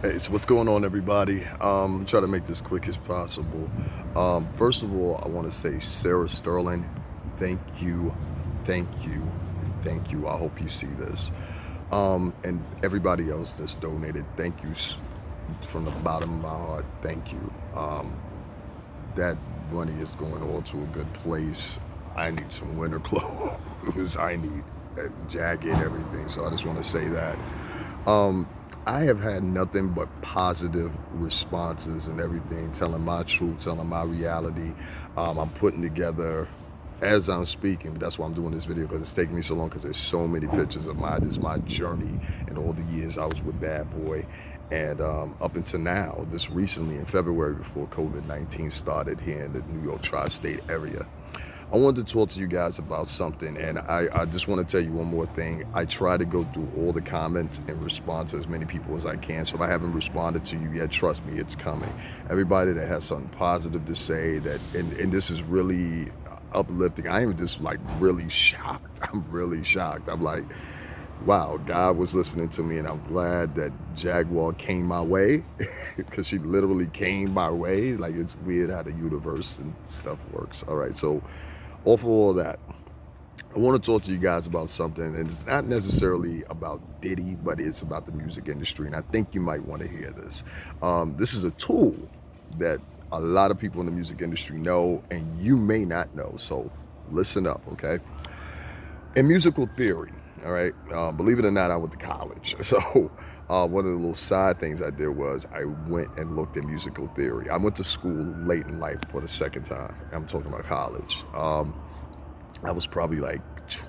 Hey, so what's going on, everybody? Try to make this quick as possible. First of all, I want to say, Sarah Sterling, thank you, thank you, thank you. I hope you see this. And everybody else that's donated, thank you from the bottom of my heart. Thank you. That money is going all to a good place. I need some winter clothes. I need a jacket, everything. So I just want to say that. Um, I have had nothing but positive responses and everything, telling my truth, telling my reality. I'm putting together as I'm speaking. That's why I'm doing this video, because it's taking me so long, because there's so many pictures of my journey and all the years I was with Bad Boy, and up until now, just recently in February, before COVID-19 started here in the New York tri-state area. I wanted to talk to you guys about something, and I just want to tell you one more thing. I try to go through all the comments and respond to as many people as I can. So if I haven't responded to you yet, trust me, it's coming. Everybody that has something positive to say, that and this is really uplifting. I am just like really shocked. I'm really shocked. I'm like, wow, God was listening to me, and I'm glad that Jaguar came my way, because she literally came my way. Like, it's weird how the universe and stuff works. All right, so off of all that, I want to talk to you guys about something, and it's not necessarily about Diddy, but it's about the music industry, and I think you might want to hear this. This is a tool that a lot of people in the music industry know, and you may not know, so listen up, okay? In musical theory, all right, believe it or not, I went to college. So one of the little side things I did was I went and looked at musical theory. I went to school late in life for the second time. I'm talking about college. I was probably like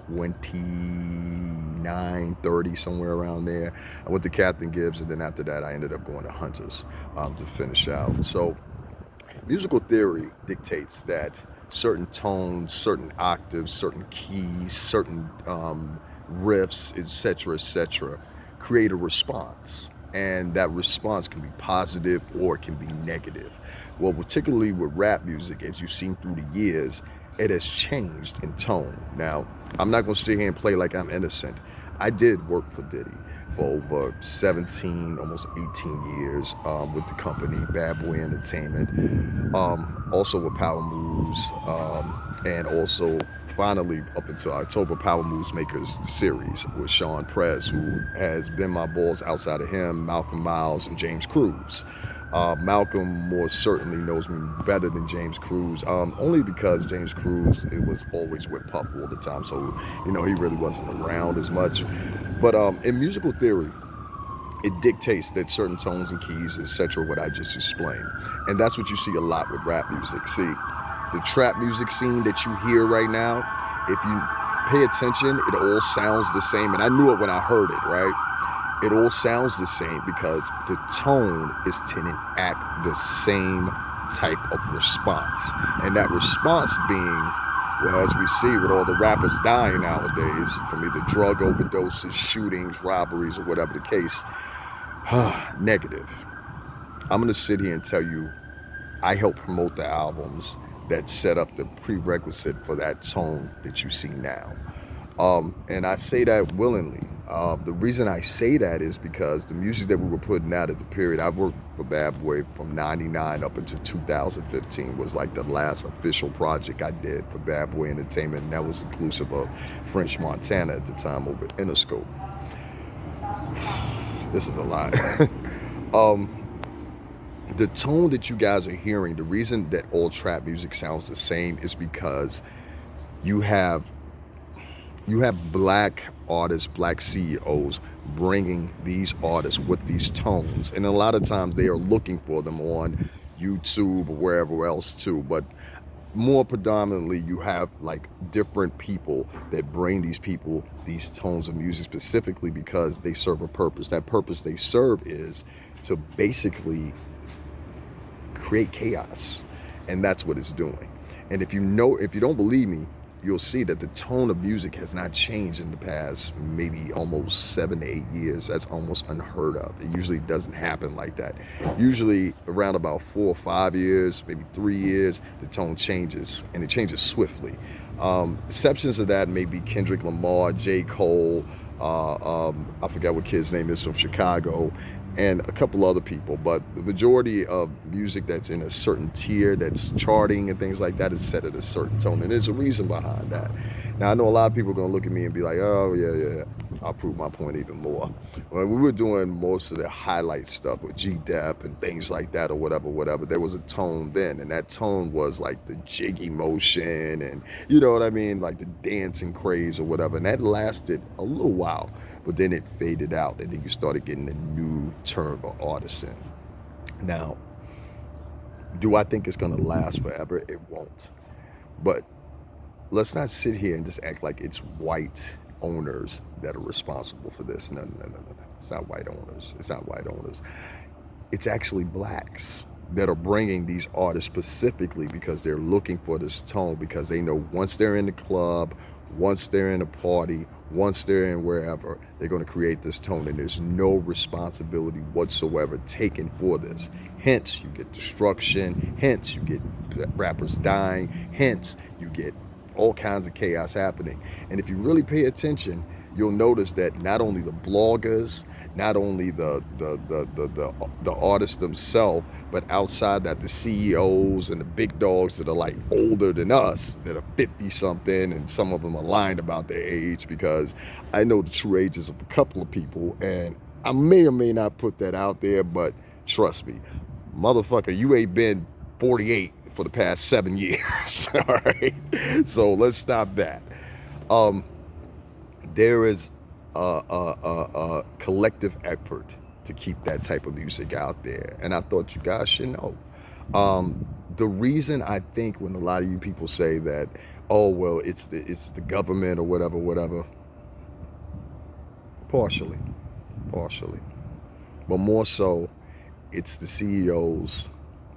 29, 30, somewhere around there. I went to Captain Gibbs, and then after that, I ended up going to Hunters to finish out. So musical theory dictates that certain tones, certain octaves, certain keys, certain riffs, etc., create a response. And that response can be positive or it can be negative. Well, particularly with rap music, as you've seen through the years, it has changed in tone. Now, I'm not going to sit here and play like I'm innocent. I did work for Diddy for over 17, almost 18 years with the company Bad Boy Entertainment, also with Power Moves, and also finally up until October, Power Moves Makers series with Sean Prez, who has been my balls outside of him, Malcolm Miles, and James Cruz. Malcolm more certainly knows me better than James Cruz, only because James Cruz, it was always with Puff all the time, so he really wasn't around as much. But in musical theory, it dictates that certain tones and keys, etc., what I just explained, and that's what you see a lot with rap music. See, the trap music scene that you hear right now, if you pay attention, it all sounds the same, and I knew it when I heard it, right? It all sounds the same because the tone is to enact the same type of response. And that response being, well, as we see with all the rappers dying nowadays from either drug overdoses, shootings, robberies, or whatever the case, negative. I'm going to sit here and tell you, I help promote the albums that set up the prerequisite for that tone that you see now. And I say that willingly. The reason I say that is because the music that we were putting out at the period I worked for Bad Boy from '99 up until 2015 was like the last official project I did for Bad Boy Entertainment, and that was inclusive of French Montana at the time over Interscope. This is a lot. um, the tone that you guys are hearing, the reason that all trap music sounds the same is because you have black artists, black CEOs bringing these artists with these tones, and a lot of times they are looking for them on YouTube or wherever else too. But more predominantly, you have like different people that bring these tones of music, specifically because they serve a purpose. That purpose they serve is to basically create chaos, and that's what it's doing. And if you don't believe me, you'll see that the tone of music has not changed in the past maybe almost 7 to 8 years. That's almost unheard of. It usually doesn't happen like that. Usually around about 4 or 5 years, maybe 3 years, the tone changes, and it changes swiftly. Exceptions of that may be Kendrick Lamar, J. Cole, I forgot what kid's name is from Chicago, and a couple other people, but the majority of music that's in a certain tier that's charting and things like that is set at a certain tone, and there's a reason behind that. Now I know a lot of people are going to look at me and be like, oh yeah, I'll prove my point even more. When we were doing most of the highlight stuff with G-Dep and things like that or whatever, there was a tone then, and that tone was like the jiggy motion and you know what I mean, like the dancing craze or whatever, and that lasted a little while, but then it faded out, and then you started getting a new term of artisan. Now, do I think it's going to last forever? It won't. But let's not sit here and just act like it's white owners that are responsible for this. No. It's not white owners. It's not white owners. It's actually blacks that are bringing these artists specifically because they're looking for this tone, because they know once they're in the club, once they're in a party, once they're in wherever, they're going to create this tone, and there's no responsibility whatsoever taken for this. Hence, you get destruction. Hence, you get rappers dying. Hence, you get all kinds of chaos happening. And if you really pay attention, you'll notice that not only the bloggers, not only the artists themselves, but outside that, the CEOs and the big dogs that are like older than us, that are 50 something, and some of them are lying about their age, because I know the true ages of a couple of people, and I may or may not put that out there, but trust me, motherfucker, you ain't been 48 for the past 7 years. All right, so let's stop that. There is a collective effort to keep that type of music out there, and I thought you guys should know. The reason I think when a lot of you people say that, oh well, it's the government or whatever, partially, but more so, it's the CEOs,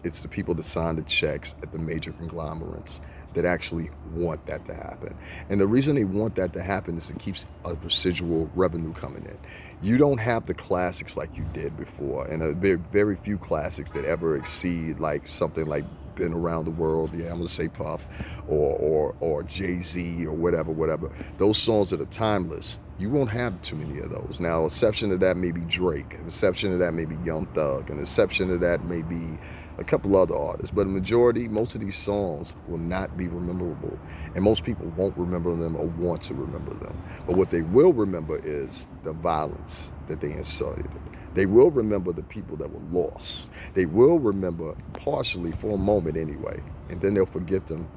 it's the people that sign the checks at the major conglomerates that actually want that to happen. And the reason they want that to happen is it keeps a residual revenue coming in. You don't have the classics like you did before, and there are very few classics that ever exceed like something like Been Around the World. Yeah, I'm gonna say Puff or Jay-Z or whatever. Those songs that are timeless, you won't have too many of those. Now, exception to that may be Drake, an exception to that may be Young Thug, an exception to that may be a couple other artists, but a majority, most of these songs will not be rememberable, and most people won't remember them or want to remember them. But what they will remember is the violence that they incited. They will remember the people that were lost. They will remember partially for a moment anyway, and then they'll forget them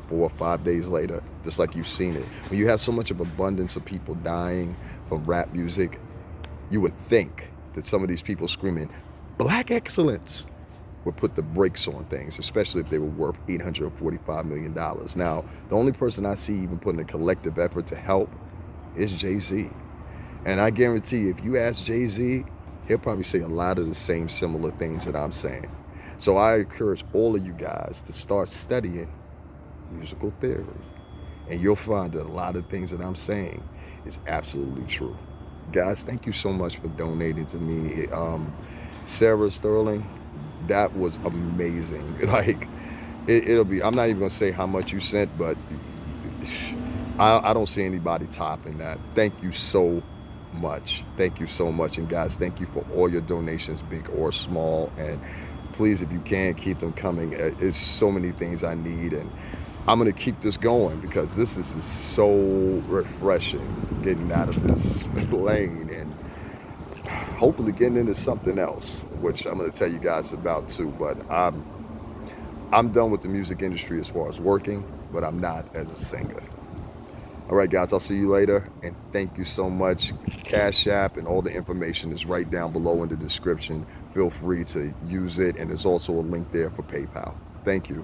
4 or 5 days later, just like you've seen it. When you have so much of abundance of people dying from rap music, you would think that some of these people screaming black excellence would put the brakes on things, especially if they were worth $845 million. Now, the only person I see even putting a collective effort to help is Jay-Z. And I guarantee you, if you ask Jay-Z, he'll probably say a lot of the same similar things that I'm saying. So I encourage all of you guys to start studying musical theory, and you'll find that a lot of things that I'm saying is absolutely true. Guys, thank you so much for donating to me. Sarah Sterling, that was amazing. Like, it'll be, I'm not even gonna say how much you sent, but I don't see anybody topping that. Thank you so much. Thank you so much. And guys, thank you for all your donations, big or small. And please, if you can, keep them coming. It's so many things I need, and I'm gonna keep this going because this is so refreshing, getting out of this lane and hopefully getting into something else, which I'm gonna tell you guys about too. But I'm done with the music industry as far as working, but I'm not as a singer. All right, guys, I'll see you later, and thank you so much. Cash App and all the information is right down below in the description. Feel free to use it, and there's also a link there for PayPal. Thank you.